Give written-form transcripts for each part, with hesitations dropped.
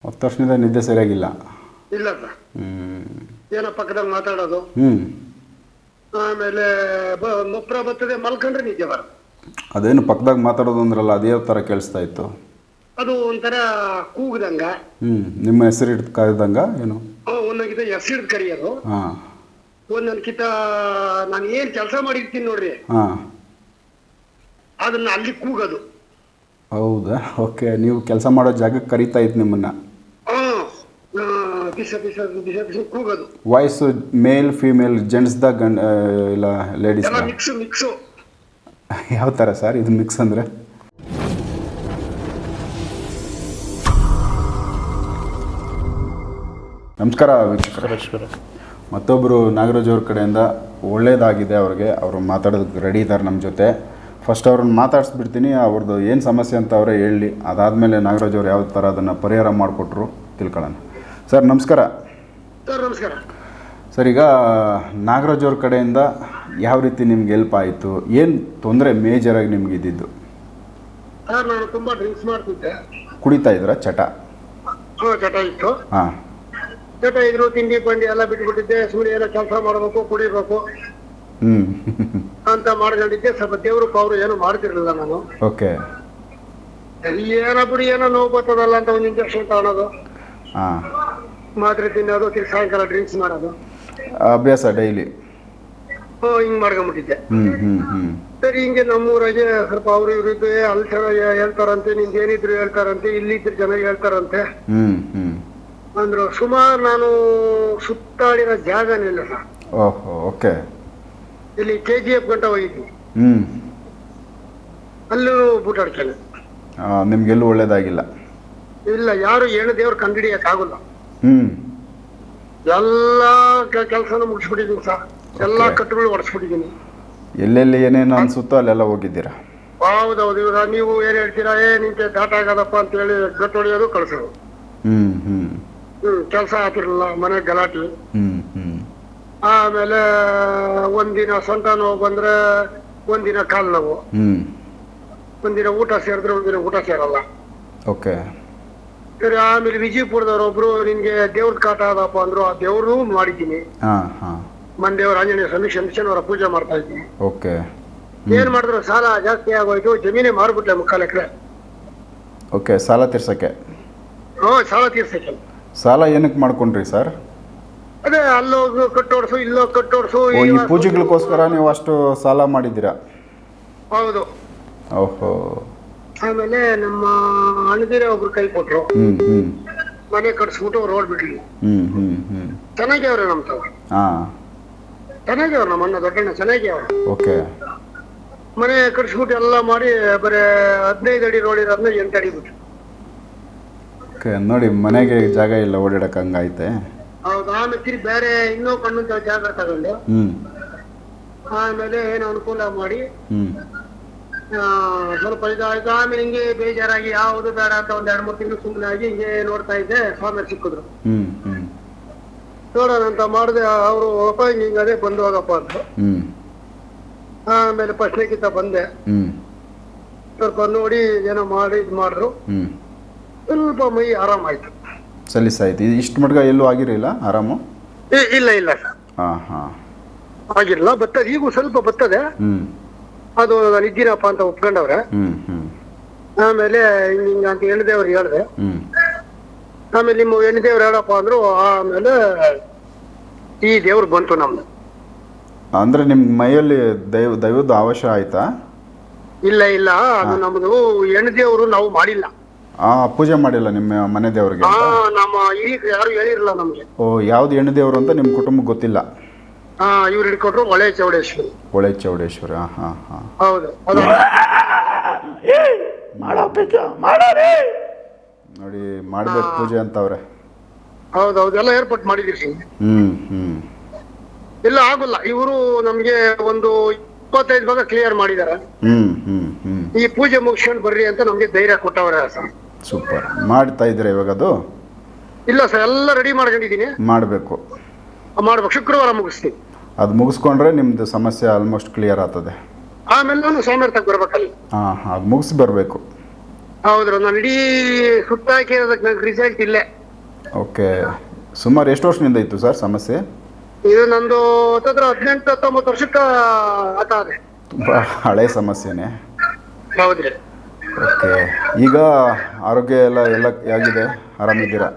10 ವರ್ಷದಿಂದ ನಿದ್ದೆ ಸರಿಯಾಗಿಲ್ಲ. ಇಲ್ಲ ಸರ್. ಏನೋ ಪಕ್ಕದಲ್ಲಿ ಮಾತಾಡೋದು, ಆಮೇಲೆ ಮುಪ್ರ ಬರ್ತದೆ, ಮಲ್ಕೊಂಡ್ರೆ ನಿದ್ದೆ ಬರೋದು. ಅದೇನು ಪಕ್ಕದಾಗ ಮಾತಾಡೋದು ಅಂದ್ರಲ್ಲ, ಅದೇ ಥರ ಕೇಳಿಸ್ತಾ ಇತ್ತು. ಅದು ಒಂಥರ ಕೂಗ್ದಂಗ, ನಿಮ್ಮ ಹೆಸರು ಹಿಡ್ದು ಕರೆದಂಗ ಏನು? ಒಂದೊಂದ್ಕಿತ ಹೆಸರು ಹಿಡ್ದು ಕರೆಯೋದು. ಹಾಂ. ಒಂದೊಂದ್ಕಿತ ನಾನು ಏನು ಕೆಲಸ ಮಾಡಿರ್ತೀನಿ ನೋಡ್ರಿ, ಹಾಂ, ಅದನ್ನ ಅಲ್ಲಿ ಕೂಗೋದು. ಹೌದಾ? ಓಕೆ. ನೀವು ಕೆಲಸ ಮಾಡೋ ಜಾಗಕ್ಕೆ ಕರೀತಾ ಇತ್ತು ನಿಮ್ಮನ್ನು? ಬಿಸ ಬಿಸ ಬಿಸ ಬಿಸ ಕೂಗೋದು. ವಾಯ್ಸು ಮೇಲ್ ಫೀಮೇಲ್ ಜೆಂಟ್ಸ್ದಾಗ ಇಲ್ಲ ಲೇಡೀಸ್? ಎಲ್ಲ ಮಿಕ್ಸು. ಯಾವ ಥರ ಸರ್ ಇದು ಮಿಕ್ಸ್ ಅಂದರೆ? ನಮಸ್ಕಾರ ವೀಕ್ಷಕರ. ಮತ್ತೊಬ್ಬರು ನಾಗರಾಜ್ ಅವ್ರ ಕಡೆಯಿಂದ ಒಳ್ಳೇದಾಗಿದೆ ಅವ್ರಿಗೆ. ಅವರು ಮಾತಾಡೋದಕ್ಕೆ ರೆಡಿ ಇದ್ದಾರೆ ನಮ್ಮ ಜೊತೆ. ಫಸ್ಟ್ ಅವ್ರನ್ನ ಮಾತಾಡಿಸ್ಬಿಡ್ತೀನಿ, ಅವ್ರದ್ದು ಏನು ಸಮಸ್ಯೆ ಅಂತ ಅವರೇ ಹೇಳಿ, ಅದಾದಮೇಲೆ ನಾಗರಾಜ್ ಅವ್ರು ಯಾವ ಥರ ಅದನ್ನು ಪರಿಹಾರ ಮಾಡಿಕೊಟ್ರು ತಿಳ್ಕೊಳ್ಳೋಣ. ಸರ್ ನಮಸ್ಕಾರ. ಸರ್ ನಮಸ್ಕಾರ. ಸರ್, ಈಗ ನಾಗರಾಜ್ ಅವ್ರ ಕಡೆಯಿಂದ ಯಾವ ರೀತಿ ನಿಮ್ಗೆ ಹೆಲ್ಪ್ ಆಯಿತು? ಏನು ತೊಂದರೆ ಮೇಜರಾಗಿ ನಿಮ್ಗೆ ಇದ್ದಿದ್ದು? ಸರ್, ನಾನು ತುಂಬ ಡ್ರಿಂಕ್ಸ್ ಮಾಡ್ತಿದ್ದೆ. ಕುಡಿತಾ ಇದ್ರಾ? ಚಟ? ಚಟ ಇತ್ತು. ಹಾಂ. ಚಟ ಇದ್ರು, ತಿಂಡಿ ಪಂಡಿ ಎಲ್ಲ ಬಿಟ್ಬಿಟ್ಟಿದ್ದೆ. ಸುಮ್ಮನೆ ಏನೋ ಕೆಲಸ ಮಾಡಬೇಕು, ಕುಡಿಬೇಕು ಅಂತ ಮಾಡ್ಕೊಂಡಿದ್ದೆ. ಸ್ವಲ್ಪ ದೇವ್ರು ಪವರು ಏನು ಮಾಡ್ತಿರ್ಲಿಲ್ಲ ನಾನು. ಓಕೆ. ಏನೋ ಬಿಡಿ, ಏನೋ ನೋವು ಬರ್ತದಲ್ಲ ಅಂತ ಒಂದು ಇಂಜೆಕ್ಷನ್ ತಗೊಳೋದು, ಹಾಂ, ಮಾತ್ರೆ ತಿನ್ನೋದು, ಸಾಯಂಕಾಲ ಡ್ರಿಂಕ್ಸ್ ಮಾಡೋದು, ಅಭ್ಯಾಸ ಡೈಲಿ ಹಿಂಗ್ ಮಾಡ್ಕೊಂಡ್ಬಿಟ್ಟಿದ್ದೆ. ಹ್ಞೂ. ಸರಿ, ಹಿಂಗೆ ನಮ್ಮೂರಾಗೆ ಸ್ವಲ್ಪ ಅವ್ರು ಇವ್ರಿಗೆ ಅಲ್ಲಿ ಚೆನ್ನಾಗಿ ಹೇಳ್ತಾರಂತೆ, ನಿಮ್ಗೆ ಏನಿದ್ರು ಹೇಳ್ತಾರಂತೆ, ಇಲ್ಲಿದ್ರು ಚೆನ್ನಾಗಿ ಹೇಳ್ತಾರಂತೆ ಅಂದ್ರು. ಸುಮಾರು ನಾನು ಸುತ್ತಾಡಿರೋ ಜಾಗನಿಲ್ಲ ಸರ್. ಓಹೋ, ಓಕೆ. ಇಲ್ಲಿ KGF ಗಂಟ ಹೋಗಿದ್ವಿ, ಅಲ್ಲೂ ಬೂಟಾಡ್ತಾನೆ. ನಿಮ್ಗೆಲ್ಲೂ ಒಳ್ಳೇದಾಗಿಲ್ಲ? ಇಲ್ಲ, ಯಾರು ಏನು ದೇವ್ರು ಕಂಡಿಡಿಯಕ್ ಆಗುಲ್ಲ. ಎಲ್ಲ ಕೆಲಸನ ಮುಗಿಸ್ಬಿಟ್ಟಿದೀನಿ ಸರ್. ಎಲ್ಲಾ ಕಟ್ಟುಗಳು ಹೊಡೆಸ್ಬಿಟ್ಟಿದೀನಿ. ಎಲ್ಲೆಲ್ಲಿ ಏನೇನು ಅನ್ಸುತ್ತೋ ಅಲ್ಲೆಲ್ಲ ಹೋಗಿದ್ದೀರಾ? ಹೌದೌದು. ಇವಾಗ ನೀವು ಏನ್ ಹೇಳ್ತೀರಾ, ನಿಂಗೆ ದಾಟ ಆಗದಪ್ಪ ಅಂತ ಹೇಳಿ ಗಟ್ಟು ಹೊಡೆಯೋದು, ಕಳ್ಸೋದು. ಕೆಲಸ ಆಗ್ತಿರ್ಲಿಲ್ಲ, ಮನೆ ಗಲಾಟೆ. ಆಮೇಲೆ ಒಂದಿನ ಸೊಂಟ ನೋವು ಬಂದ್ರೆ, ಒಂದಿನ ಕಾಲು ನೋವು, ಒಂದಿನ ಊಟ ಸೇರಿದ್ರೆ ಒಂದಿನ ಊಟ ಸೇರಲ್ಲ. ಓಕೆ. ಸರಿ, ಆಮೇಲೆ ವಿಜಯಪುರದವ್ರು ಒಬ್ರು, ನಿನ್ಗೆ ದೇವ್ರ ಕಾಟ ಆದಪ್ಪ ಅಂದ್ರು. ಆ ದೇವ್ರು ಮಾಡಿದ್ದೀನಿ. ಮನ್ ದೇವ್ರ ಆಂಜನೇಯ ಸ್ವಾಮಿ ಶನಿವಾರ ಪೂಜೆ ಮಾಡ್ತಾ ಇದ್ದೀನಿ. ಓಕೆ. ಏನ್ ಮಾಡಿದ್ರು, ಸಾಲ ಜಾಸ್ತಿ ಆಗೋಯ್ತು, ಜಮೀನೇ ಮಾರ್ಬಿಟ್ಲೆ 3/4 ಎಕರೆ. ಓಕೆ. ಸಾಲ ತೀರ್ಸಕ್ಕೆ? ಸಾಲ ತೀರ್ಸಕ್ಕೆ. ಸಾಲ ಏನಕ್ಕೆ ಮಾಡ್ಕೊಂಡ್ರಿ ಸರ್? ಅದೇ ಅಲ್ಲೋಗಿ ಕಟ್ಟೋಡ್ಸು, ಇಲ್ಲೋ ಕಟ್ಟೋಡ್ಸು. ಈ ಪೂಜೆಗಳಿಗೋಸ್ಕರ ನೀವು ಅಷ್ಟು ಸಾಲ ಮಾಡಿದ್ದೀರಾ? ಹೌದು. ಓಹೋ. ಆಮೇಲೆ ನಮ್ಮ ಅಣ್ಣದಿರೇ ಒಬ್ರು ಕೈ ಕೊಟ್ರು, ಮನೆ ಕಟ್ಸ್ಬಿಟ್ಟು ರೋಡ್ ಬಿಡ್ಲಿ. ಚೆನ್ನಾಗಿ ಅವ್ರೆ ನಮ್ ತಾವ. ಚೆನ್ನಾಗಿ ಅವ್ರು, ನಮ್ಮ ಅಣ್ಣ ದೊಡ್ಡಣ್ಣ ಚೆನ್ನಾಗಿ ಅವ್ರು. ಓಕೆ. ಮನೆ ಕಟ್ಸ್ಬಿಟ್ಟು ಎಲ್ಲ ಮಾಡಿ ಬರೀ 15 ಅಡಿ ರೋಡ್ ಇರೋದನ್ನ 8 ಅಡಿ ಬಿಟ್ಟು. ಓಕೆ. ನೋಡಿ, ಮನೆಗೆ ಜಾಗ ಇಲ್ಲ, ಓಡಾಡಕ್ ಹಂಗೈತೆ. ಹೌದು. ಆಮೇಲೆ ತಿರ್ಗಿ ಬೇರೆ ಇನ್ನೂ ಕಣ್ಣು ಜಾಗ ತಗೊಂಡು, ಆಮೇಲೆ ಏನು ಅನುಕೂಲ ಮಾಡಿ ಸ್ವಲ್ಪ ಇದಾಯ್ತು. ಆಮೇಲೆ ಹಿಂಗೆ ಬೇಜಾರಾಗಿ ಯಾವುದು ಬೇಡ ಅಂತ 1-2-3 ತಿಂಗಳು ಸುಮ್ಮನೆ ಆಗಿ ಹಿಂಗೆ ನೋಡ್ತಾ ಇದ್ದೆ. ಸ್ವಾಮಿ ಸಿಕ್ಕಿದ್ರು, ನೋಡೋಣ ಅಂತ ಮಾಡಿದೆ. ಅವರು ಅಪ್ಪ ಹಿಂಗ ಅದೇ ಬಂದು ಹೋಗಪ್ಪ ಅಂತ. ಆಮೇಲೆ ಪ್ರಶ್ನೆಗಿಂತ ಬಂದೆ, ಸ್ವಲ್ಪ ನೋಡಿ ಏನೋ ಮಾಡಿ ಇದ್ ಮಾಡಿದ್ರು. ಸ್ವಲ್ಪ ಮೈ ಆರಾಮಾಯ್ತು, ಸಲ್ಲಿಸಾಯ್ತು. ಇಷ್ಟು ಮಟ್ಟ ಎಲ್ಲೂ ಆಗಿರಲಿಲ್ಲ ಆರಾಮು? ಇಲ್ಲ ಇಲ್ಲ ಸರ್, ಆಗಿಲ್ಲ. ಬರ್ತದೆ, ಈಗೂ ಸ್ವಲ್ಪ ಬರ್ತದೆ. ಅದು ನಾನು ಇದ್ದೀನಪ್ಪ ಅಂತ ಒಪ್ಕೊಂಡವ್ರೆ. ಆಮೇಲೆ ಹಿಂಗ ಅಂತ ಹೆಣ್ದೇವ್ರು ಹೇಳ್ದೆ. ಆಮೇಲೆ ನಿಮ್ಮ ಹೆಣ್ದೇವ್ರು ಹೇಳಪ್ಪ ಅಂದ್ರು. ಆಮೇಲೆ ಈ ದೇವ್ರು ಬಂತು ನಮ್ದು. ಅಂದ್ರೆ ನಿಮ್ ಮೈಯಲ್ಲಿ ದೈವದ ಅವಶ್ಯ ಆಯ್ತಾ? ಇಲ್ಲ ಇಲ್ಲ, ಅದು ನಮ್ದು ಹೆಣ್ದೇವ್ರು ನಾವು ಮಾಡಿಲ್ಲ. ಪೂಜೆ ಮಾಡಿಲ್ಲ ನಿಮ್ಮ ಮನೆ ದೇವ್ರಿಗೆ? ನಮ್ಮ ಈಗ ಯಾರು ಹೇಳಿರಲ್ಲ ನಮ್ಗೆ. ಓ, ಯಾವ್ದು ಹೆಣ್ಣು ದೇವ್ರು ಅಂತ ನಿಮ್ ಕುಟುಂಬಕ್ಕೆ ಗೊತ್ತಿಲ್ಲ? ಇವ್ರು ಹಿಡ್ಕೊಟ್ರು ಹೊಳೆ ಚೌಡೇಶ್ವರಿ. ಹೊಳೆ ಚೌಡೇಶ್ವರಿ. ಹೌದು. ನೋಡಿ, ಮಾಡ್ಬೇಕು ಪೂಜೆ ಅಂತವ್ರೆ. ಹೌದೌದು, ಎಲ್ಲ ಏರ್ಪಾಟ್ ಮಾಡಿದಿರಿ. ಇಲ್ಲ ಆಗುಲ್ಲ. ಇವರು ನಮ್ಗೆ ಒಂದು 25 ಭಾಗ ಕ್ಲಿಯರ್ ಮಾಡಿದಾರೆ. ಈ ಪೂಜೆ ಮುಗಿಸ್ಕೊಂಡು ಬರ್ರಿ ಅಂತ ನಮ್ಗೆ ಧೈರ್ಯ ಕೊಟ್ಟವ್ರೆ ಸರ್. ಸೂಪರ್. ಮಾಡ್ತಾ ಇದ್ರೆ ಇವಾಗ? ಅದು ಇಲ್ಲ ಸರ್, ಎಲ್ಲ ರೆಡಿ ಮಾಡ್ಕೊಂಡಿದೀನಿ. ಮಾಡ್ಬೇಕು. ಶುಕ್ರವಾರ ಮುಗಿಸ್ತೀನಿ. ಅದು ಮುಗಿಸ್ಕೊಂಡ್ರೆ ನಿಮ್ದು ಸಮಸ್ಯೆ ಆಲ್ಮೋಸ್ಟ್ ಕ್ಲಿಯರ್ ಆಗ್ತದೆ. ಆಮೇಲೆ ನಾನು ಸೋಮವಾರ ತಗ ಬರ್ಬೇಕಲ್ಲಿ. ಅದು ಮುಗಿಸಿ ಬರಬೇಕು. ಹೌದ್ರ ನಾನು ಇಡೀ ಸುತ್ತಾಕಿ ಅದಕ್ಕೆ ನಂಗೆ ರಿಸಲ್ಟ್ ಇಲ್ಲೇ. ಓಕೆ, ಸುಮಾರು ಎಷ್ಟು ವರ್ಷದಿಂದ ಇತ್ತು ಸರ್ ಸಮಸ್ಯೆ? ಇದು ನಂದು ಹತ್ತತ್ರ 18-19 ವರ್ಷಕ್ಕೆ ಆತ ಅದೇ. ತುಂಬ ಹಳೆ ಸಮಸ್ಯೆನೇ. ಹೌದ್ರಿ. ಓಕೆ, ಈಗ ಆರೋಗ್ಯ ಎಲ್ಲ ಹೇಗಿದೆ, ಆರಾಮಿದ್ದೀರಾ?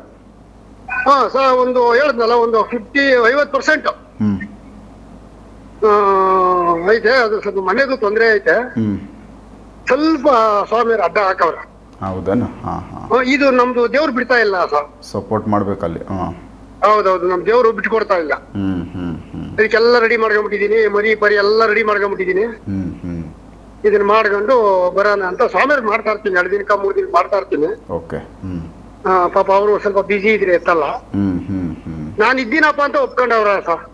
ಹಾ ಸರ್, ಒಂದು ಹೇಳಿದ್ನಲ್ಲ, ಒಂದು 50% ಹ್ಞೂ ಐತೆ. ಅದು ಸ್ವಲ್ಪ ಮನೆದು ತೊಂದರೆ ಐತೆ, ಸ್ವಲ್ಪ ಸ್ವಾಮಿಯವ್ರ ಅಡ್ಡ ಹಾಕವ್ರ. ಹೌದೇನು? ಹಾಂ ಹಾಂ. ಇದು ನಮ್ದು ದೇವ್ರು ಬಿಡ್ತಾ ಇಲ್ಲ ಸರ್. ಸಪೋರ್ಟ್ ಮಾಡ್ಬೇಕಲ್ಲಿ. ಹಾಂ, ಹೌದೌದು, ನಮ್ ದೇವ್ರು ಬಿಟ್ಕೊಡ್ತಾ ಇಲ್ಲ. ಅದಕ್ಕೆಲ್ಲ ರೆಡಿ ಮಾಡ್ಕೊಂಡ್ಬಿಟ್ಟಿದೀನಿ, ಮರಿ ಪರಿ ಎಲ್ಲ ರೆಡಿ ಮಾಡ್ಕೊಂಡ್ಬಿಟ್ಟಿದೀನಿ. ಇದನ್ನ ಮಾಡ್ಕೊಂಡು ಬರೋಣ ಅಂತ ಸ್ವಾಮಿಯವ್ರು ಮಾಡ್ತಾ ಇರ್ತೀನಿ. 2 ದಿನಕ್ಕ 3 ದಿನ ಮಾಡ್ತಾ ಇರ್ತೀನಿ. ಓಕೆ. ಪಾಪ ಅವರು ಸ್ವಲ್ಪ ಬಿಸಿ ಇದ್ರೆ ಎತ್ತಲ್ಲ. ನಾನು ಇದ್ದೀನಪ್ಪ ಅಂತ ಒಪ್ಕೊಂಡವ್ರ ಸರ್.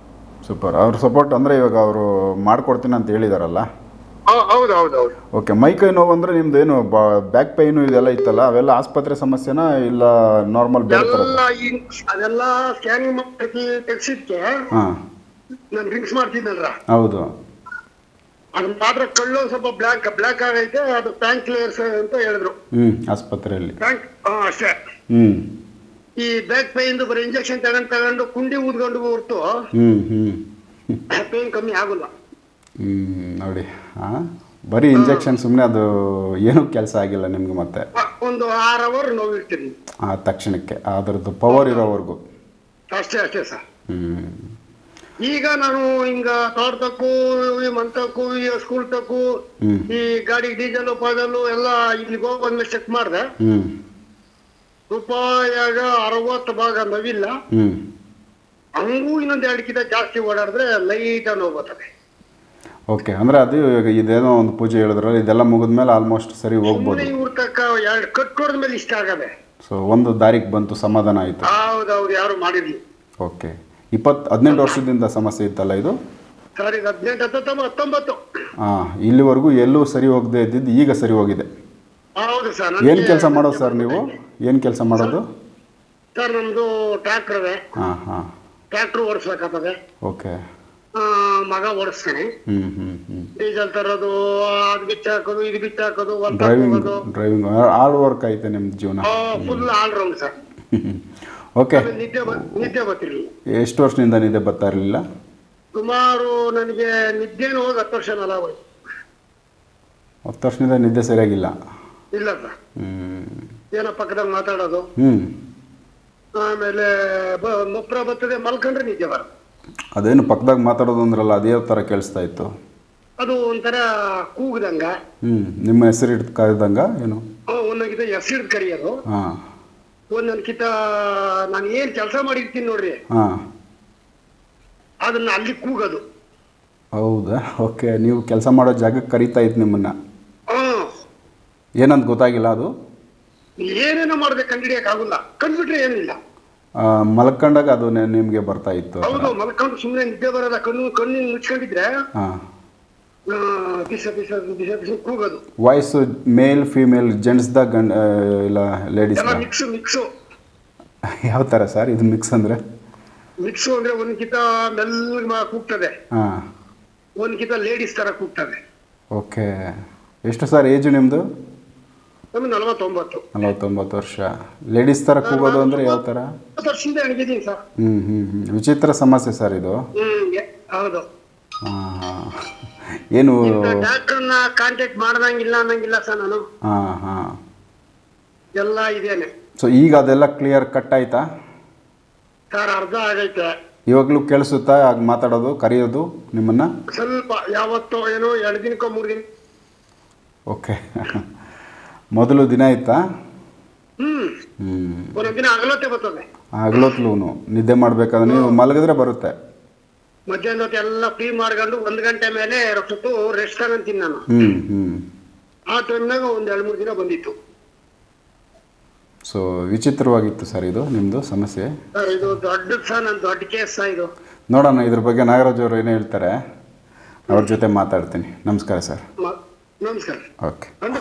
ಸೂಪರ್. ಅವ್ರ ಸಪೋರ್ಟ್ ಅಂದ್ರೆ ಇವಾಗ ಅವರು ಮಾಡ್ಕೊಡ್ತೀನಿ ಅಂತ ಹೇಳಿದಾರಲ್ಲ? ಹೌದೌದು. ಓಕೆ, ಮೈ ಕೈ ನೋವು ಅಂದ್ರೆ ನಿಮ್ದು ಏನು ಬ್ಯಾಕ್ ಪೈನು ಇದೆಲ್ಲ ಇತ್ತಲ್ಲ, ಅವೆಲ್ಲ ಆಸ್ಪತ್ರೆ ಸಮಸ್ಯೆನಾ ಇಲ್ಲ ನಾರ್ಮಲ್? ಅದೆಲ್ಲ ಸ್ಕ್ಯಾನಿಂಗ್ ಮಾಡಿ ತೆಗ್ಸಿದ್ಕೆ ನಾನು ಡ್ರಿಂಕ್ಸ್ ಮಾಡ್ತಿದ್ದಲ್ರ. ಹೌದು. ಅದು ಮಾತ್ರ ಕಳ್ಳು ಸ್ವಲ್ಪ ಬ್ಲಾಕ್ ಆಗೈತೆ, ಅದು ಪ್ಯಾಂಕ್ಲಿಯರ್ಸ್ ಅಂತ ಹೇಳಿದ್ರು ಆಸ್ಪತ್ರೆಯಲ್ಲಿ. ಅಷ್ಟೇ. ಈ ಬ್ಯಾಕ್ ಪೈನ್ ಬರೀ ಇಂಜೆಕ್ಷನ್ ತಗೊಂಡು ಕುಂಡಿ ಊದ್ಕೊಂಡು ಹೊರ್ತು ಪೇನ್ ಕಮ್ಮಿ ಆಗಲ್ಲ. ನೋಡಿ, ಬರೀ ಇಂಜೆಕ್ಷನ್ ಸುಮ್ಮನೆ ಅದು ಏನೂ ಕೆಲಸ ಆಗಿಲ್ಲ ನಿಮ್ಗೆ. ಮತ್ತೆ ಒಂದು 6 ಅವರ್ ನೋವು ಇರ್ತೀನಿ ಆ ತಕ್ಷಣಕ್ಕೆ, ಅದರದ್ದು ಪವರ್ ಇರೋವರೆಗೂ. ಅಷ್ಟೇ ಸರ್. ಈಗ ನಾನು ಹಿಂಗ ತೋಟಕ್ಕೂ ಮಂತಕ್ಕೂ ಸ್ಕೂಲ್ ತಕ್ಕೂ ಈ ಗಾಡಿ ಡೀಸೆಲ್ ಪಾದಲು ಎಲ್ಲ ಇಲ್ಲಿಗೆ ಹೋಗಿ ಬಂದ್ಮೇಲೆ ಚೆಕ್ ಮಾಡಿದೆ. ರೂಪಾಯಾಗ 60 ಭಾಗ ನೋವಿಲ್ಲ. ಹಂಗೂ ಇನ್ನೊಂದು 2 ಕಿಂತ ಜಾಸ್ತಿ ಓಡಾಡಿದ್ರೆ ಲೈಟ್ ನೋವು ಬರ್ತದೆ. ಓಕೆ, ಅಂದ್ರೆ ಅದು ಇದೇನೋ ಒಂದು ಪೂಜೆ ಹೇಳಿದ್ರಲ್ಲ, ಇದೆಲ್ಲ ಮುಗಿದ್ಮೇಲೆ ಆಲ್ಮೋಸ್ಟ್ ಸರಿ ಹೋಗ್ಬೋದು. ಇವ್ರ ತಕ್ಕ 2 ಕಟ್ ಹೊಡೆದ್ಮೇಲೆ ಇಷ್ಟ ಆಗದೆ. ಸೊ ಒಂದು ದಾರಿಗೆ ಬಂತು, ಸಮಾಧಾನ ಆಯ್ತು. ಹೌದೌದು, ಯಾರು ಮಾಡಿರ್ಲಿ. ಓಕೆ, 18 ವರ್ಷದಿಂದ ಸಮಸ್ಯೆ ಇತ್ತಲ್ಲ ಇದು? ಸರ್, ಇದು 18-19. ಇಲ್ಲಿವರೆಗೂ ಎಲ್ಲೂ ಸರಿ ಹೋಗದೆ ಇದ್ದಿದ್ದು ಈಗ ಸರಿ ಹೋಗಿದೆ. ಹೌದು ಸರ್. ಏನು ಕೆಲಸ ಮಾಡೋದು ಸರ್ ನೀವು? ಏನು ಕೆಲಸ ಮಾಡೋದು ಸರ್? ನಮ್ದು ಟ್ರ್ಯಾಕ್ಟರ್ ಇದೆ. ಟ್ರ್ಯಾಕ್ಟರ್ ಓಡಿಸ್ಬೇಕಾಗ್ತದೆ. ಓಕೆ. ಮಗ ಓಡಿಸ್ತಾನೆ. ಡೀಸೆಲ್ ತರೋದು, ಅದು ಬಿಚ್ಚ ಹಾಕೋದು, ಇದು ಬಿಚ್ಚ ಹಾಕೋದು, ಡ್ರೈವಿಂಗ್ ಹಾರ್ಡ್ ವರ್ಕ್ ಐತೆ ನಿಮ್ದು ಜೀವನ. Full all round sir. Okay. ನಿದ್ದೆ ಬರ್ತಿರ್ಲಿಲ್ಲ. ಎಷ್ಟು ವರ್ಷದಿಂದ ನಿದ್ದೆ ಬರ್ತಾ ಇರಲಿಲ್ಲ? ಸುಮಾರು ನನಗೆ ನಿದ್ದೆನೂ ಹೋಗಿ 10 ವರ್ಷ ಮೇಲೆ ಆಗೋಯ್ತು. 10 ವರ್ಷದಿಂದ ನಿದ್ದೆ ಸರಿಯಾಗಿಲ್ಲ? ಇಲ್ಲ ಸರ್. ಏನೋ ಪಕ್ಕದಲ್ಲಿ ಮಾತಾಡೋದು, ಆಮೇಲೆ ಮೊಪ್ರ ಬರ್ತದೆ, ಮಲ್ಕೊಂಡ್ರೆ ನಿದ್ದೆ ಬರೋದು. ಅದೇನು ಪಕ್ಕದಾಗ ಮಾತಾಡೋದು ಅಂದ್ರಲ್ಲ, ಅದೇ ಥರ ಕೇಳಿಸ್ತಾ ಇತ್ತು? ಅದು ಒಂಥರ ಕೂಗ್ದಂಗ. ನಿಮ್ಮ ಹೆಸರು ಹಿಡಿದು ಕರೆದಂಗ ಏನು? ಒಂದೊಂದ್ಕಿತ ಹೆಸರು ಹಿಡಿದು ಕರೆಯೋದು. ಒಂದೊಂದ್ಕಿತ ನಾನು ಏನ್ ಕೆಲಸ ಮಾಡಿರ್ತೀನಿ ನೋಡ್ರಿ, ಅದನ್ನ ಅಲ್ಲಿ ಕೂಗೋದು. ಹೌದಾ? ಓಕೆ, ನೀವು ಕೆಲಸ ಮಾಡೋ ಜಾಗಕ್ಕೆ ಕರೀತಾ ಇತ್ತು ನಿಮ್ಮನ್ನ? ಏನಂತ ಗೊತ್ತಾಗಿಲ್ಲ ಅದು? ಏನೇನೋ ಮಾಡ್ಬೇಕು, ಕಂಡಿಡಿಯಕ್ಕಾಗಲ್ಲ. ಕಂಡ್ಬಿಟ್ರೆ ಏನಿಲ್ಲ. ಮಲ್ಕೊಂಡಾಗ ಅದು ನಿಮಗೆ ಬರ್ತಾ ಇತ್ತು? ಹೌದು, ಮಲ್ಕೊಂಡು ಸುಮ್ಮನೆ ನಿದ್ದೆ ಬರೋದ. ಕಣ್ಣು ಮುಚ್ಕೊಂಡಿದ್ರೆ ಬಿಸ ಬಿಸ ಬಿಸ ಬಿಸ ಕೂಗೋದು. ವಾಯ್ಸ್ ಮೇಲ್ ಫೀಮೇಲ್ ಜೆಂಟ್ಸ್ದ ಇಲ್ಲ ಲೇಡೀಸ್? ಮಿಕ್ಸು. ಯಾವ ಥರ ಸರ್ ಇದು ಮಿಕ್ಸ್ ಅಂದರೆ? ಮಿಕ್ಸು ಅಂದರೆ ಒಂದ್ಕಿತ ಮೆಲ್ಲ ಕೂಗ್ತದೆ, ಒಂದ್ಕಿತ ಲೇಡೀಸ್ ಥರ ಕೂಗ್ತದೆ. ಓಕೆ. ಎಷ್ಟು ಸರ್ ಏಜು ನಿಮ್ಮದು? ನಮ್ಗೆ 49 ವರ್ಷ. ಲೇಡೀಸ್ ಥರ ಕೂಗೋದು ಅಂದರೆ ಯಾವ ಥರ? 20 ವರ್ಷದಿಂದ ಅಣಗಿದ್ದೀನಿ ಸರ್. ವಿಚಿತ್ರ ಸಮಸ್ಯೆ ಸರ್ ಇದು. ಹೌದು. ಏನು ಡಾಕ್ಟರ್ನ ಕಾಂಟ್ಯಾಕ್ಟ್ ಮಾಡ್ದಂಗಿಲ್ಲ ಅನ್ನಂಗಿಲ್ಲ ಸರ್ ನಾನು. ಎಲ್ಲ ಇದೇನೆ. ಸೊ ಈಗ ಅದೆಲ್ಲ ಕ್ಲಿಯರ್ ಕಟ್ ಆಯ್ತಾ ಸರ್? ಅರ್ಧ ಆಗೈತೆ. ಇವಾಗಲೂ ಕೇಳಿಸುತ್ತಾ ಆಗ ಮಾತಾಡೋದು, ಕರೆಯೋದು ನಿಮ್ಮನ್ನ? ಸ್ವಲ್ಪ ಯಾವತ್ತೋ ಏನೋ 2 ದಿನಕ್ಕೋ 3 ದಿನ. ಓಕೆ. ಮೊದಲು ದಿನ ಇತ್ತಾ? ಒಂದೊಂದು ದಿನ ಹಗಲೊತ್ತೆ ಬರ್ತದೆ. ಹಗಲೊತ್ಲೂ ನಿದ್ದೆ ಮಾಡ್ಬೇಕಾದ್ರೆ ನೀವು ಮಲಗಿದ್ರೆ ಬರುತ್ತೆ? ಮಧ್ಯಾಹ್ನ ಹೊತ್ತು ಎಲ್ಲ ಫ್ರೀ ಮಾಡ್ಕೊಂಡು 1 ಗಂಟೆ ಮೇಲೆ ಹೊತ್ತು ರೆಸ್ಟ್ ತಗೊಂತೀನಿ ನಾನು. ಆ ಟೈಮ್ನಾಗ ಒಂದು 2-3 ದಿನ ಬಂದಿತ್ತು. ಸೊ ವಿಚಿತ್ರವಾಗಿತ್ತು ಸರ್ ಇದು ನಿಮ್ಮದು ಸಮಸ್ಯೆ? ಇದು ದೊಡ್ಡ ಕೇಸ್ ಇದು. ನೋಡೋಣ ಇದ್ರ ಬಗ್ಗೆ ನಾಗರಾಜ್ ಅವರು ಏನು ಹೇಳ್ತಾರೆ, ಅವ್ರ ಜೊತೆ ಮಾತಾಡ್ತೀನಿ. ನಮಸ್ಕಾರ ಸರ್. ನಮಸ್ಕಾರ. ಓಕೆ.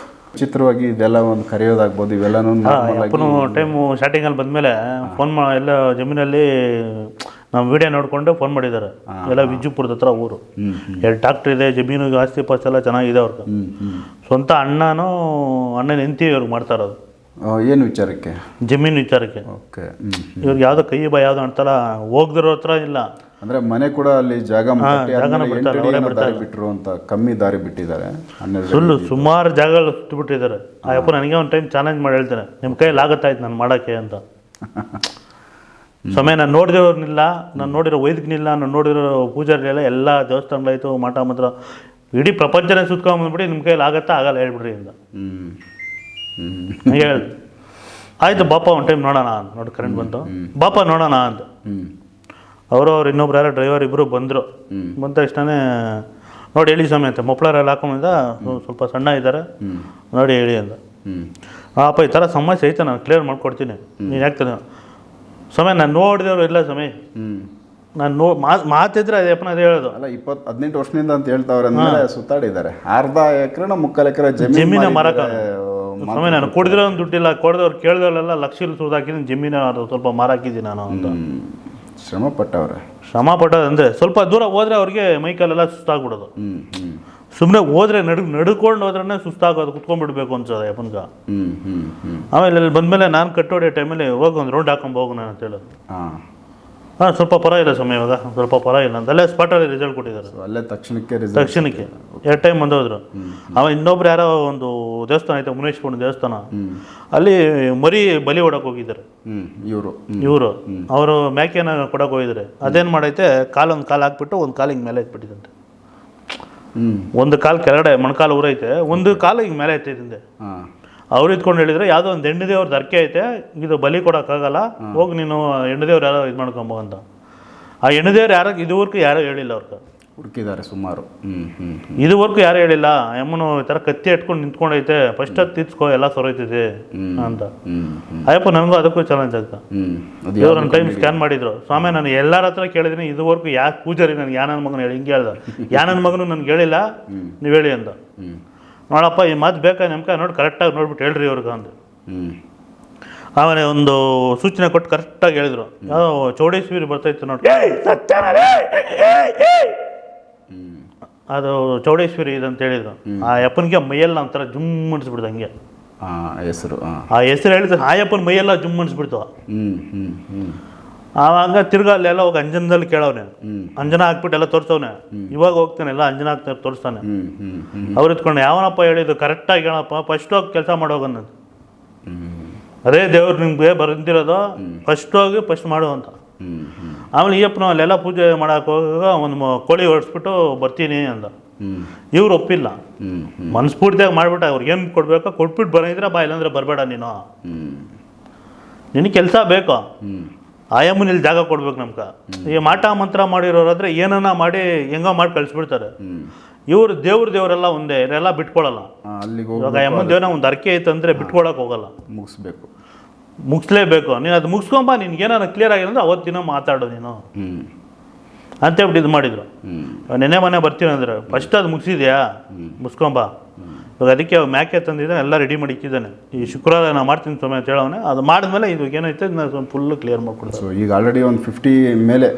ವಿಚಿತ್ರವಾಗಿ ಇದೆಲ್ಲ ಒಂದು ಕರೆಯೋದಾಗ್ಬೋದು, ಇವೆಲ್ಲನೂ ಟೈಮು ಸ್ಟಾರ್ಟಿಂಗಲ್ಲಿ ಬಂದಮೇಲೆ ಫೋನ್ ಎಲ್ಲ ಜಮೀನಲ್ಲಿ ನಮ್ಮ ವಿಡಿಯೋ ನೋಡಿಕೊಂಡು ಫೋನ್ ಮಾಡಿದ್ದಾರೆ. ಎಲ್ಲ ವಿಜಯಪುರದ ಹತ್ರ ಊರು. 2 ಟ್ರಾಕ್ಟರ್ ಇದೆ, ಜಮೀನು ಆಸ್ತಿ ಪಾಸ್ತಿ ಎಲ್ಲ ಚೆನ್ನಾಗಿದೆ ಅವ್ರಿಗೆ. ಸ್ವಂತ ಅಣ್ಣನ ಹೆಂಡತಿ ಇವ್ರಿಗೆ ಮಾಡ್ತಾ ಇರೋದು. ಏನು ವಿಚಾರಕ್ಕೆ? ಜಮೀನು ವಿಚಾರಕ್ಕೆ. ಓಕೆ. ಇವ್ರಿಗೆ ಯಾವುದೋ ಕೈ ಬಾ ಯಾವುದೋ ಅಂತಾರ ಹೋಗ್ದಿರೋ ಹತ್ರ ಇಲ್ಲ. ಅಂದರೆ ಮನೆ ಕೂಡ ಅಲ್ಲಿ ಬಿಟ್ಟರು ಅಂತ ಕಮ್ಮಿ ದಾರಿ ಬಿಟ್ಟಿದ್ದಾರೆ. ಸುಮಾರು ಜಾಗಗಳು ಸುತ್ತಿಬಿಟ್ಟಿದ್ದಾರೆ. ಆ ಯಪ್ಪ ನನಗೆ ಒಂದು ಟೈಮ್ ಚಾಲೆಂಜ್ ಮಾಡಿ ಹೇಳ್ತಾರೆ, ನಿಮ್ಮ ಕೈಯಲ್ಲಿ ಆಗುತ್ತಾಯ್ತು ನಾನು ಮಾಡೋಕ್ಕೆ ಅಂತ. ಸಮಯ ನಾನು ನೋಡಿರೋರ್ನಿಲ್ಲ, ನಾನು ನೋಡಿರೋ ವೈದಿಕನಿಲ್ಲ, ನಾನು ನೋಡಿರೋ ಪೂಜಾರಿಲ್ಲ, ಎಲ್ಲ ದೇವಸ್ಥಾನಗಳಾಯಿತು, ಮಠ ಮಾತ್ರ ಇಡೀ ಪ್ರಪಂಚನೇ ಸುತ್ಕೊಂಬಂದ್ಬಿಟ್ಟು ನಿಮ್ಮ ಕೈಯಲ್ಲಿ ಆಗತ್ತಾ ಆಗಲ್ಲ ಹೇಳ್ಬಿಡ್ರಿ ಅಂತ ಹೇಳಿ. ಆಯಿತು ಬಾಪ ಒಂದು ಟೈಮ್ ನೋಡೋಣ ಅಂತ. ನೋಡಿ ಕರೆಂಟ್ ಬಂತು, ಬಾಪ ನೋಡೋಣ ಅಂತ. ಅವರು ಇನ್ನೊಬ್ರು ಯಾರೋ ಡ್ರೈವರ್ ಇಬ್ಬರು ಬಂದರು. ಬಂದ ತಕ್ಷಣವೇ ನೋಡಿ ಹೇಳಿ ಸಮಯ ಅಂತ ಮೊಪ್ಳರೆಲ್ಲ ಹಾಕೊಂಬಂದ, ಸ್ವಲ್ಪ ಸಣ್ಣ ಇದ್ದಾರೆ ನೋಡಿ ಹೇಳಿ ಅಂತ. ಅಪ್ಪ ಈ ಥರ ಸಮಸ್ಯೆ ಐತೆ, ನಾನು ಕ್ಲಿಯರ್ ಮಾಡ್ಕೊಡ್ತೀನಿ, ನೀನು ಯಾಕೆ ಸಮಯ ನಾನು ನೋಡಿದವರು ಇಲ್ಲ ಸಮಯ ನಾನು ಮಾತಿದ್ರೆ ಅದೇಪ್ಪನ ಅದು ಹೇಳೋದು. ಅಲ್ಲ 18 ವರ್ಷದಿಂದ ಅಂತ ಹೇಳ್ತಾವ್ರೆ ಅಂದರೆ ಸುತ್ತಾಡಿದ್ದಾರೆ. ಅರ್ಧ ಎಕರೆ 3/4 ಎಕರೆ ಜಮೀನ ಮರಕ ಸಮಯ ನಾನು ಕೊಡಿದ್ರೆ ಒಂದು ದುಡ್ಡಿಲ್ಲ, ಕೊಡದವ್ರು ಕೇಳಿದವರೆಲ್ಲ ಲಕ್ಷ ಸುರಿದಾಕಿದ್ದೀನಿ, ಜಮೀನು ಅದು ಸ್ವಲ್ಪ ಮಾರಾಕಿದ್ದೀನಿ ನಾನು ಅಂತ. ಶ್ರಮ ಪಟ್ಟೋದಂದರೆ ಸ್ವಲ್ಪ ದೂರ ಹೋದರೆ ಅವ್ರಿಗೆ ಮೈಕಲ್ಲೆಲ್ಲ ಸುಸ್ತಾಗ್ಬಿಡೋದು. ಸುಮ್ಮನೆ ಹೋದ್ರೆ ನಡ್ಕೊಂಡು ಹೋದ್ರೆ ಸುಸ್ತಾಗೋದು, ಕುತ್ಕೊಂಡ್ಬಿಡ್ಬೇಕು ಅನ್ಸೋದು ಯಪ್ಪನ್ಗ. ಆಮೇಲೆ ಅಲ್ಲಿ ಬಂದಮೇಲೆ ನಾನು ಕಟ್ಟೋಡಿ ಟೈಮಲ್ಲಿ ಹೋಗಿ ಒಂದು ರೌಂಡ್ ಹಾಕೊಂಡು ಹೋಗೋಣ ಅಂತ ಹೇಳೋದು. ಸ್ವಲ್ಪ ಪರವಾಗಿಲ್ಲ ಸಮಯ, ಇವಾಗ ಸ್ವಲ್ಪ ಪರವಾಗಿಲ್ಲ ಅಂತ ಅಲ್ಲೇ ಸ್ಪಾಟಲ್ಲಿ ರಿಸಲ್ಟ್ ಕೊಟ್ಟಿದ್ದಾರೆ. ಅಲ್ಲೇ ತಕ್ಷಣಕ್ಕೆ 2 ಟೈಮ್ ಬಂದೋದ್ರು. ಇನ್ನೊಬ್ರು ಯಾರೋ ಒಂದು ದೇವಸ್ಥಾನ ಐತೆ, ಮುನೇಶ್ವರ ದೇವಸ್ಥಾನ, ಅಲ್ಲಿ ಮರಿ ಬಲಿ ಹೊಡಕ್ಕೆ ಹೋಗಿದ್ದಾರೆ ಇವರು. ಅವರು ಮೇಕೆನ ಕೊಡಕ್ಕೆ ಹೋಗಿದ್ದಾರೆ. ಅದೇನು ಮಾಡೈತೆ, ಒಂದು ಕಾಲು ಹಾಕ್ಬಿಟ್ಟು ಒಂದು ಕಾಲು ಹಿಂಗೆ ಮೇಲೆ ಎತ್ಬಿಟ್ಟಿದಂತೆ. ಒಂದು ಕಾಲು ಕೆಳಗಡೆ ಮೊಣಕಾಲು ಊರೈತೆ, ಒಂದು ಕಾಲು ಹಿಂಗೆ ಮೇಲೆ ಎತ್ತೈತಿಂದೆ. ಅವ್ರು ಇದ್ಕೊಂಡು ಹೇಳಿದ್ರೆ ಯಾವುದೋ ಒಂದು ಹೆಣ್ಣು ದೇವ್ರದ್ದು ಅರ್ಕೆ ಐತೆ, ಇದು ಬಲಿ ಕೊಡೋಕ್ಕಾಗಲ್ಲ, ಹೋಗಿ ನೀನು ಹೆಣ್ಣು ದೇವ್ರು ಯಾರೋ ಇದು ಮಾಡ್ಕೊಂಬ ಅಂತ. ಆ ಹೆಣ್ಣು ದೇವ್ರು ಇದುವರೆಗೂ ಯಾರೂ ಹೇಳಿಲ್ಲ ಅವ್ರಿಗೆ. ಹುಡುಕಿದ್ದಾರೆ ಸುಮಾರು. ಇದುವರೆಗೂ ಯಾರು ಹೇಳಿಲ್ಲ. ಅಮ್ಮನು ಈ ಥರ ಕತ್ತಿ ಇಟ್ಕೊಂಡು ನಿಂತ್ಕೊಂಡೈತೆ, ಫಸ್ಟ್ ಅದು ತಿರ್ಸ್ಕೊ ಎಲ್ಲ ಸೊರೈತಿದೆ ಅಂತ. ಅಯ್ಯಪ್ಪ ನನಗೂ ಅದಕ್ಕೂ ಚಾಲೆಂಜ್ ಆಗ್ತಾ. ದೇವ್ರು ಒಂದು ಟೈಮ್ ಸ್ಕ್ಯಾನ್ ಮಾಡಿದ್ರು. ಸ್ವಾಮಿ ನಾನು ಎಲ್ಲರ ಹತ್ರ ಕೇಳಿದ್ದೀನಿ, ಇದುವರೆಗೂ ಯಾಕೆ ಪೂಜಾರಿ ನನಗೆ ಯಾನನ ಮಗನ ಹೇಳಿ ಹಿಂಗೆ ಹೇಳ್ದ, ಯಾನನ ಮಗನು ನನಗೆ ಹೇಳಿಲ್ಲ, ನೀವು ಹೇಳಿ ಅಂತ. ನೋಡಪ್ಪ ಈ ಮಾತು ಬೇಕಾ ನಮ್ಗೆ, ನೋಡಿ ಕರೆಕ್ಟಾಗಿ ನೋಡ್ಬಿಟ್ಟು ಹೇಳ್ರಿ ಅವ್ರಿಗೆ ಅಂದು. ಆಮೇಲೆ ಒಂದು ಸೂಚನೆ ಕೊಟ್ಟು ಕರೆಕ್ಟಾಗಿ ಹೇಳಿದ್ರು. ಯಾವ ಚೌಡೇಶ್ವರಿ ಬರ್ತೈತೆ ನೋಡಿ, ಅದು ಚೌಡೇಶ್ವರಿ ಇದಂತ ಹೇಳಿದ್ರು. ಆ ಯಪ್ಪನಿಗೆ ಮೈಯೆಲ್ಲ ಒಂಥರ ಜುಮ್ ಅನ್ಸ್ಬಿಡ್ತು ಹಂಗೆ ಹೆಸರು. ಆ ಹೆಸರು ಹೇಳಿದ್ರೆ ಆ ಯಪ್ಪನ ಮೈಯೆಲ್ಲ ಜುಮ್ ಅನ್ಸ್ಬಿಡ್ತು. ಆವಾಗ ತಿರ್ಗಾ ಅಲ್ಲೆಲ್ಲ ಹೋಗಿ ಅಂಜನದಲ್ಲಿ ಕೇಳವನೆ, ಅಂಜನ ಹಾಕ್ಬಿಟ್ಟು ಎಲ್ಲ ತೋರಿಸವನೆ. ಇವಾಗ ಹೋಗ್ತಾನೆ ಎಲ್ಲ ಅಂಜನ ಹಾಕ್ತಾರೆ ತೋರಿಸ್ತಾನೆ. ಅವ್ರು ಇತ್ಕೊಂಡು ಯಾವನಪ್ಪ ಹೇಳಿದ್ದು ಕರೆಕ್ಟಾಗಿ ಹೇಳಪ್ಪ, ಫಸ್ಟ್ ಹೋಗಿ ಕೆಲಸ ಮಾಡೋಗನ್ನೋದು. ಅದೇ ದೇವ್ರು ನಿಮ್ಗೆ ಬಂದಿರೋದು, ಫಸ್ಟ್ ಹೋಗಿ ಫಸ್ಟ್ ಮಾಡು ಅಂತ. ಆಮೇಲೆ ಈಯಪ್ಪನ ಅಲ್ಲೆಲ್ಲ ಪೂಜೆ ಮಾಡಕ್ಕೆ ಹೋಗಾಗ ಒಂದು ಕೋಳಿ ಹೊಡಿಸ್ಬಿಟ್ಟು ಬರ್ತೀನಿ ಅಂದ. ಇವ್ರು ಒಪ್ಪಿಲ್ಲ, ಮನಸ್ಫೂರ್ತಿಯಾಗಿ ಮಾಡ್ಬಿಟ್ಟು ಅವ್ರಿಗೆ ಏನು ಕೊಡ್ಬೇಕೋ ಕೊಟ್ಬಿಟ್ಟು ಬರೋದ್ರೆ ಬಾ, ಇಲ್ಲಾಂದ್ರೆ ಬರಬೇಡ ನೀನು, ನಿನಗೆ ಕೆಲಸ ಬೇಕು. ಆಯಮ್ಮನ ಇಲ್ಲಿ ಜಾಗ ಕೊಡ್ಬೇಕು ನಮ್ಗೆ. ಈ ಮಾಟ ಮಂತ್ರ ಮಾಡಿರೋರಾದ್ರೆ ಏನನ್ನ ಮಾಡಿ ಹೆಂಗೋ ಮಾಡಿ ಕಳಿಸ್ಬಿಡ್ತಾರೆ. ಇವರು ದೇವ್ರೆಲ್ಲ ಒಂದೇ, ಇದೆಲ್ಲ ಬಿಟ್ಕೊಳಲ್ಲ. ಇವಾಗ ಅಮ್ಮನ ದೇವ್ರ ಒಂದು ಅರ್ಕೆ ಐತಂದ್ರೆ ಬಿಟ್ಕೊಳಕ್ಕೆ ಹೋಗಲ್ಲ, ಮುಗಿಸ್ಲೇಬೇಕು. ನೀನು ಅದು ಮುಗಿಸ್ಕೊಂಬ, ನಿನ್ಗೇನಾರ ಕ್ಲಿಯರ್ ಆಗಿಲ್ಲ ಅಂದ್ರೆ ಅವತ್ತಿನ ಮಾತಾಡು ನೀನು ಅಂತೇಳ್ಬಿಟ್ಟು ಇದು ಮಾಡಿದ್ರು. ನೆನೆ ಮನೆ ಬರ್ತೀನಿ ಅಂದ್ರೆ ಫಸ್ಟ್ ಅದು ಮುಗಿಸಿದ್ಯಾ, ಮುಗಿಸ್ಕೊಂಬ. ಇವಾಗ ಅದಕ್ಕೆ ಮ್ಯಾಕೆ ತಂದಿದ್ದಾನೆ, ಎಲ್ಲ ರೆಡಿ ಮಾಡಿ ಇಕ್ಕಿದ್ದಾನೆ. ಈ ಶುಕ್ರವಾರ ನಾನು ಮಾಡ್ತೀನಿ ಸಮಯ ಅಂತ ಹೇಳೋನೆ. ಅದು ಮಾಡಿದ್ಮೇಲೆ ಇದು ಏನೈತೆ ನಾನು ಫುಲ್ಲು ಕ್ಲಿಯರ್ ಮಾಡ್ಕೊಡ್ತೀನಿ. ಸೊ ಈಗ ಆಲ್ರೆಡಿ ಒಂದು 50 ಮೇಲೆ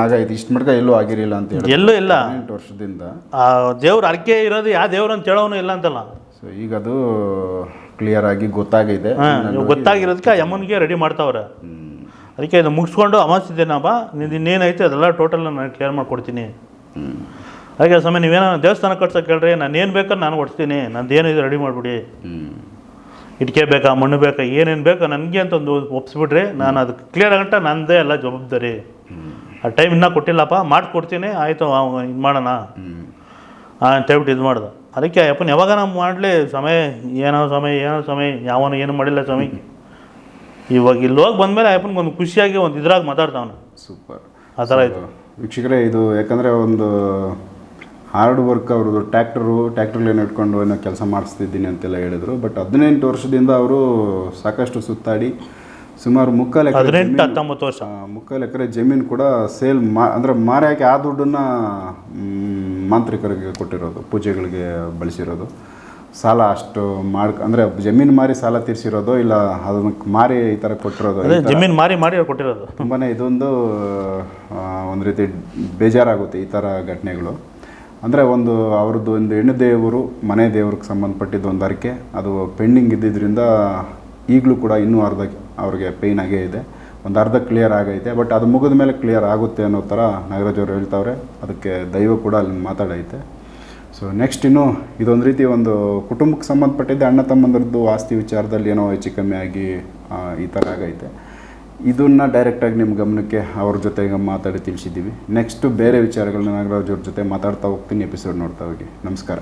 ಆಗಾಯ್ತು, ಇಷ್ಟು ಮಟ್ಟ ಎಲ್ಲೂ ಆಗಿರಲಿಲ್ಲ ಅಂತ ಹೇಳಿ. ಎಲ್ಲೂ ಇಲ್ಲ, 8 ವರ್ಷದಿಂದ ದೇವ್ರ ಅರ್ಕೆ ಇರೋದು ಯಾವ ದೇವ್ರು ಅಂತ ಹೇಳೋನು ಇಲ್ಲ ಅಂತಲ್ಲ. ಸೊ ಈಗ ಅದು ಕ್ಲಿಯರ್ ಆಗಿ ಗೊತ್ತಾಗಿದೆ. ಗೊತ್ತಾಗಿರೋದಕ್ಕೆ ಯಮ್ಮನಿಗೆ ರೆಡಿ ಮಾಡ್ತಾವ್ರೆ. ಅದಕ್ಕೆ ಇದು ಮುಗಿಸ್ಕೊಂಡು ಅಮಾಸಿದ್ದೇನಾ ಬಾ, ಇನ್ನೇನೈತೆ ಅದೆಲ್ಲ ಟೋಟಲ್ ನಾನು ಕ್ಲಿಯರ್ ಮಾಡ್ಕೊಡ್ತೀನಿ. ಹಾಗೆ ಸಮಯ ನೀವೇನೋ ದೇವಸ್ಥಾನ ಕಟ್ಸೋಕೆ ಹೇಳ್ರಿ, ನಾನು ಏನು ಬೇಕಾದ್ರೆ ನಾನು ಕೊಡ್ತೀನಿ, ನಂದು ಏನಿದೆ ರೆಡಿ ಮಾಡಿಬಿಡಿ. ಇಟ್ಕೆ ಬೇಕಾ, ಮಣ್ಣು ಬೇಕಾ, ಏನೇನು ಬೇಕಾ ನನಗೆ ಅಂತ ಒಂದು ಒಪ್ಪಿಸ್ಬಿಡ್ರಿ, ನಾನು ಅದಕ್ಕೆ ಕ್ಲಿಯರ್ ಆಗಂಟ ನನ್ನದೇ ಎಲ್ಲ ಜವಾಬ್ದಾರಿ. ಆ ಟೈಮ್ ಇನ್ನೂ ಕೊಟ್ಟಿಲ್ಲಪ್ಪ, ಮಾಡಿಕೊಡ್ತೀನಿ, ಆಯಿತು ಇದು ಮಾಡೋಣ ಅಂತೇಳ್ಬಿಟ್ಟು ಇದು ಮಾಡ್ದೆ. ಅದಕ್ಕೆ ಅಪ್ಪನ ಯಾವಾಗ ನಾವು ಮಾಡಲಿ ಏನೋ ಸಮಯ ಯಾವನು ಏನು ಮಾಡಿಲ್ಲ ಸ್ವಾಮಿ. ಇವಾಗ ಇಲ್ಲಿ ಹೋಗಿ ಬಂದಮೇಲೆ ಅಪ್ಪನಿಗೆ ಒಂದು ಖುಷಿಯಾಗಿ ಒಂದು ಇದ್ರಾಗ ಮಾತಾಡ್ತಾವನು. ಸೂಪರ್, ಆ ಥರ ಆಯಿತು ವೀಕ್ಷಕರೇ. ಇದು ಯಾಕಂದರೆ ಒಂದು ಹಾರ್ಡ್ ವರ್ಕ್ ಅವ್ರದ್ದು. ಟ್ಯಾಕ್ಟ್ರಲ್ಲೇನು ಇಟ್ಕೊಂಡು ಏನೋ ಕೆಲಸ ಮಾಡಿಸ್ತಿದ್ದೀನಿ ಅಂತೆಲ್ಲ ಹೇಳಿದರು. ಬಟ್ 18 ವರ್ಷದಿಂದ ಅವರು ಸಾಕಷ್ಟು ಸುತ್ತಾಡಿ ಸುಮಾರು 18-19 ವರ್ಷ 3/4 ಎಕರೆ ಜಮೀನು ಕೂಡ ಸೇಲ್ ಅಂದರೆ ಮಾರಾಕಿ ಆ ದುಡ್ಡನ್ನು ಮಾಂತ್ರಿಕರಿಗೆ ಕೊಟ್ಟಿರೋದು, ಪೂಜೆಗಳಿಗೆ ಬಳಸಿರೋದು. ಸಾಲ ಅಷ್ಟು ಅಂದರೆ ಜಮೀನು ಮಾರಿ ಸಾಲ ತೀರಿಸಿರೋದು ಇಲ್ಲ ಅದನ್ನ ಮಾರಿ ಈ ಥರ ಕೊಟ್ಟಿರೋದು ಅದೇ ಜಮೀನು ಮಾರಿ ಅವ್ರು ಕೊಟ್ಟಿರೋದು. ತುಂಬಾ ಇದೊಂದು ಒಂದು ರೀತಿ ಬೇಜಾರಾಗುತ್ತೆ ಈ ಥರ ಘಟನೆಗಳು. ಅಂದರೆ ಅವ್ರದ್ದು ಒಂದು ಹೆಣ್ಣು ದೇವರು ಮನೆ ದೇವ್ರಿಗೆ ಸಂಬಂಧಪಟ್ಟಿದ್ದು ಒಂದು ಅರಿಕೆ ಅದು ಪೆಂಡಿಂಗ್ ಇದ್ದಿದ್ದರಿಂದ ಈಗಲೂ ಕೂಡ ಇನ್ನೂ ಅವ್ರಿಗೆ ಪೇಯ್ನ್ ಆಗೇ ಇದೆ. ಒಂದು ಅರ್ಧ ಕ್ಲಿಯರ್ ಆಗೈತೆ, ಬಟ್ ಅದು ಮುಗಿದ ಮೇಲೆ ಕ್ಲಿಯರ್ ಆಗುತ್ತೆ ಅನ್ನೋ ಥರ ನಾಗರಾಜ್ ಅವರು ಹೇಳ್ತಾವ್ರೆ. ಅದಕ್ಕೆ ದೈವ ಕೂಡ ಅಲ್ಲಿ ಮಾತಾಡೈತೆ. ಸೊ ನೆಕ್ಸ್ಟ್ ಇನ್ನು ಇದೊಂದು ರೀತಿ ಒಂದು ಕುಟುಂಬಕ್ಕೆ ಸಂಬಂಧಪಟ್ಟಿದ್ದೆ, ಅಣ್ಣ ತಮ್ಮಂದ್ರದ್ದು ಆಸ್ತಿ ವಿಚಾರದಲ್ಲಿ ಏನೋ ಹೆಚ್ಚು ಕಮ್ಮಿ ಆಗಿ ಈ ಥರ ಆಗೈತೆ. ಇದನ್ನು ಡೈರೆಕ್ಟಾಗಿ ನಿಮ್ಮ ಗಮನಕ್ಕೆ ಅವ್ರ ಜೊತೆಗೆ ಮಾತಾಡಿ ತಿಳಿಸಿದ್ದೀವಿ. ನೆಕ್ಸ್ಟು ಬೇರೆ ವಿಚಾರಗಳನ್ನ ನಾಗರಾಜ್ ಅವ್ರ ಜೊತೆ ಮಾತಾಡ್ತಾ ಹೋಗ್ತೀನಿ. ಎಪಿಸೋಡ್ ನೋಡ್ತಾ ಹೋಗಿ. ನಮಸ್ಕಾರ.